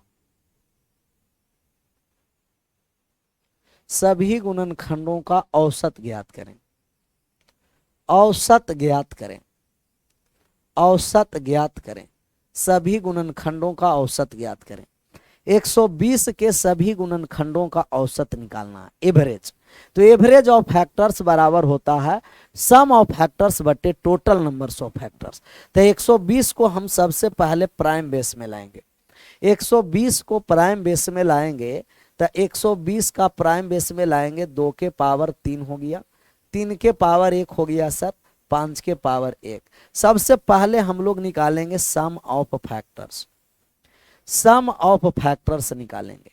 सभी गुणनखंडों का औसत ज्ञात करें, औसत ज्ञात करें, औसत ज्ञात करें, सभी गुणनखंडों का औसत ज्ञात करें। 120 के सभी गुणनखंडों का औसत निकालना है, एवरेज। तो एवरेज ऑफ फैक्टर्स बराबर होता है सम ऑफ फैक्टर्स बटे टोटल नंबर्स ऑफ फैक्टर्स। तो 120 को हम सबसे पहले प्राइम बेस में लाएंगे, 120 को प्राइम बेस में लाएंगे तो 120 का प्राइम बेस में लाएंगे, 2 के पावर 3 हो गया, 3 के पावर 1 हो गया सर 5 के पावर 1। सबसे पहले हम लोग निकालेंगे sum of factors, sum of factors निकालेंगे।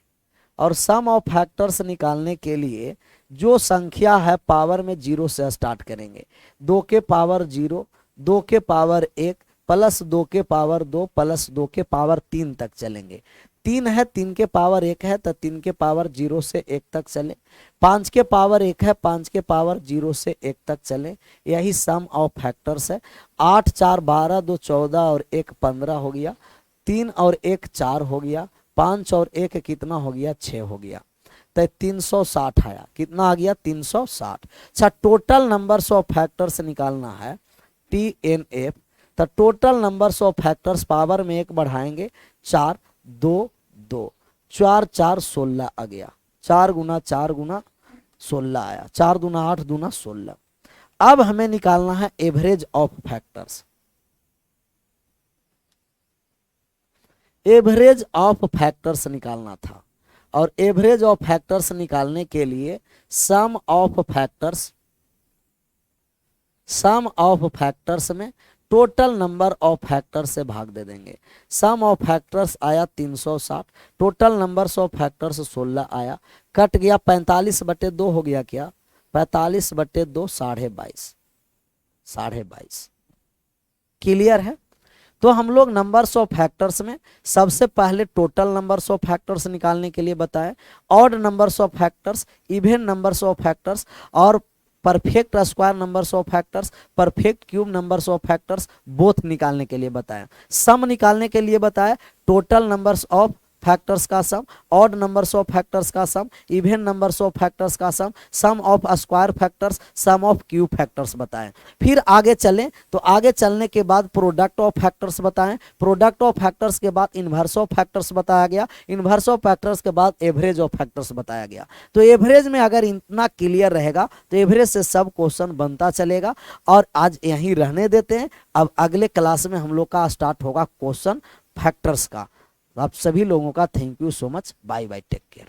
और सम ऑफ फैक्टर्स निकालने के लिए जो संख्या है पावर में 0 से स्टार्ट करेंगे, 2 के पावर 0, 2 के पावर 1 प्लस 2 के पावर 2 प्लस 2 के पावर 3 तक चलेंगे। 3 है, 3 के पावर 1 है तो 3 के पावर 0 से 1 तक चले, 5 के पावर 1 है, 5 के पावर 0 से 1 तक चले, यही सम ऑफ फैक्टर्स है। 8 4 12, 2 14 और 1 15 हो गया, 3 और 1 4 हो गया, 5 और 1 कितना हो गया 6 हो गया, तो 360 आया। कितना आ गया 360। अच्छा, टोटल नंबर्स ऑफ फैक्टर्स निकालना है TNF। तो total numbers of factors power में 1 बढ़ाएंगे, 4 2 2, 4 4 16 आ गया, 4 गुना 4 गुना 16 आया, 4 दूना 8 दूना 16। अब हमें निकालना है average of factors, average of factors निकालना था। और एवरेज ऑफ फैक्टर्स निकालने के लिए sum of factors, sum of factors में टोटल नंबर ऑफ फैक्टर्स से भाग दे देंगे। सम ऑफ फैक्टर्स आया 360, टोटल नंबर्स ऑफ फैक्टर्स 16 आया, कट गया 45 बटे 2 हो गया, क्या 45 बटे 2 22.5, 22.5। क्लियर है? तो हम लोग नंबर्स ऑफ फैक्टर्स में सबसे पहले टोटल नंबर्स ऑफ फैक्टर्स निकालने के लिए बताएं, odd numbers of factors, even numbers of factors और perfect square numbers of factors, perfect cube numbers of factors both निकालने के लिए बताएं। सम निकालने के लिए बताएं टोटल नंबर्स ऑफ फैक्टर्स का sum, odd numbers of factors का sum, even numbers of factors का sum, sum of square factors, sum of cube factors बताएं। फिर आगे चलें तो आगे चलने के बाद प्रोडक्ट ऑफ फैक्टर्स बताएं, प्रोडक्ट ऑफ फैक्टर्स के बाद इनवर्स ऑफ फैक्टर्स बताया गया, इनवर्स ऑफ फैक्टर्स के बाद एवरेज ऑफ फैक्टर्स बताया गया। तो एवरेज में अगर इतना क्लियर रहेगा तो एवरेज से सब क्वेश्चन बनता चलेगा। और आज यहीं रहने देते हैं, अब अगले क्लास में हम लोग का स्टार्ट होगा क्वेश्चन फैक्टर्स का। आप सभी लोगों का thank you so much, bye bye, take care.